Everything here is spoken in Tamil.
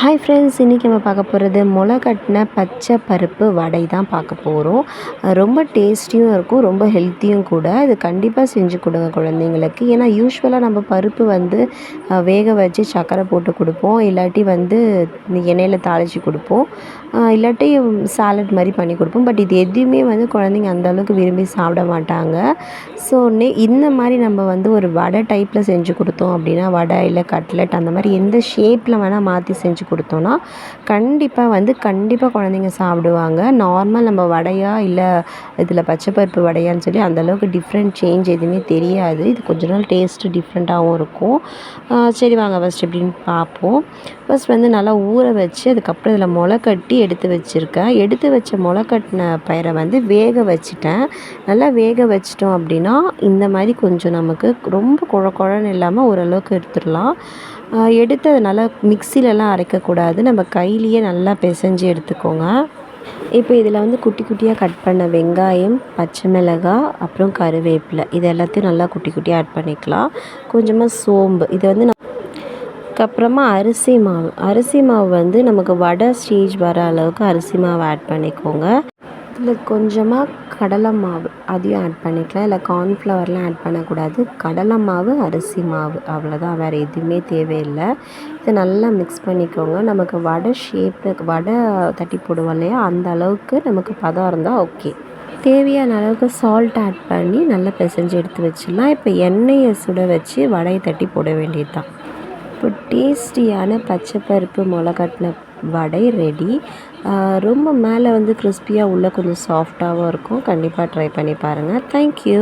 ஹாய் ஃப்ரெண்ட்ஸ், இன்றைக்கி நம்ம பார்க்க போகிறது முளை கட்டின பச்சை பருப்பு வடை தான் பார்க்க போகிறோம். ரொம்ப டேஸ்டியும் இருக்கும், ரொம்ப ஹெல்த்தியும் கூட. இது கண்டிப்பாக செஞ்சு கொடுங்க குழந்தைங்களுக்கு. ஏன்னா யூஸ்வலாக நம்ம பருப்பு வந்து வேக வச்சு சர்க்கரை போட்டு கொடுப்போம், இல்லாட்டி வந்து எண்ணெயில் தாளித்து கொடுப்போம், இல்லாட்டி சாலட் மாதிரி பண்ணி கொடுப்போம். பட் இது எதுவுமே வந்து குழந்தைங்க அந்தளவுக்கு விரும்பி சாப்பிட மாட்டாங்க. ஸோ இந்த மாதிரி நம்ம வந்து ஒரு வடை டைப்பில் செஞ்சு கொடுத்தோம் அப்படின்னா, வடை இல்லை கட்லெட் அந்த மாதிரி எந்த ஷேப்பில் வேணால் மாற்றி செஞ்சு கொடுத்தோன்னா கண்டிப்பாக குழந்தைங்க சாப்பிடுவாங்க. நார்மல் நம்ம வடையா இல்லை இதில் பச்சைப்பருப்பு வடையான்னு சொல்லி அந்தளவுக்கு டிஃப்ரெண்ட் சேஞ்ச் எதுவுமே தெரியாது. இது கொஞ்ச நாள் டேஸ்ட்டு டிஃப்ரெண்ட்டாகவும் இருக்கும். சரி வாங்க ஃபஸ்ட் எப்படின்னு பார்ப்போம். ஃபஸ்ட் வந்து நல்லா ஊற வச்சு அதுக்கப்புறம் இதில் முளை கட்டி எடுத்து வச்சுருக்கேன். எடுத்து வச்ச முளை கட்டின பயிரை வந்து வேக வச்சுட்டேன். நல்லா வேக வச்சிட்டோம் அப்படின்னா இந்த மாதிரி கொஞ்சம் நமக்கு ரொம்ப குழன்னு இல்லாமல் ஓரளவுக்கு எடுத்துடலாம். எடுத்து அதை நல்லா மிக்சிலலாம் அரைக்கக்கூடாது, நம்ம கையிலேயே நல்லா பிசைஞ்சு எடுத்துக்கோங்க. இப்போ இதில் வந்து குட்டி குட்டியாக கட் பண்ண வெங்காயம், பச்சை மிளகாய், அப்புறம் கருவேப்பிலை இது எல்லாத்தையும் நல்லா குட்டி குட்டியாக ஆட் பண்ணிக்கலாம். கொஞ்சமாக சோம்பு, இது வந்து அதுக்கப்புறமா அரிசி மாவு வந்து நமக்கு வடை ஸ்டேஜ் வர அளவுக்கு அரிசி மாவு ஆட் பண்ணிக்கோங்க. இதில் கொஞ்சமாக கடலை மாவு அதையும் ஆட் பண்ணிக்கலாம். இல்லை கார்ன்ஃப்ளவர்லாம் ஆட் பண்ணக்கூடாது. கடலை மாவு, அரிசி மாவு அவ்வளோதான், வேறு எதுவுமே தேவையில்லை. இதை நல்லா மிக்ஸ் பண்ணிக்கோங்க. நமக்கு வடை ஷேப்பு வடை தட்டி போடுவோம் இல்லையா, அந்த அளவுக்கு நமக்கு பதம் இருந்தால் ஓகே. தேவையான அளவுக்கு சால்ட் ஆட் பண்ணி நல்லா பிசைஞ்சு எடுத்து வச்சிடலாம். இப்போ எண்ணெயை சுட வச்சு வடையை தட்டி போட வேண்டியது தான். இப்போ டேஸ்டியான பச்சைப்பருப்பு முளை கட்டின வடை ரெடி. ரொம்ப மேலே வந்து கிறிஸ்பியாக உள்ள கொஞ்சம் சாஃப்டாகவும் இருக்கும். கண்டிப்பாக ட்ரை பண்ணி பாருங்கள். தேங்க்யூ.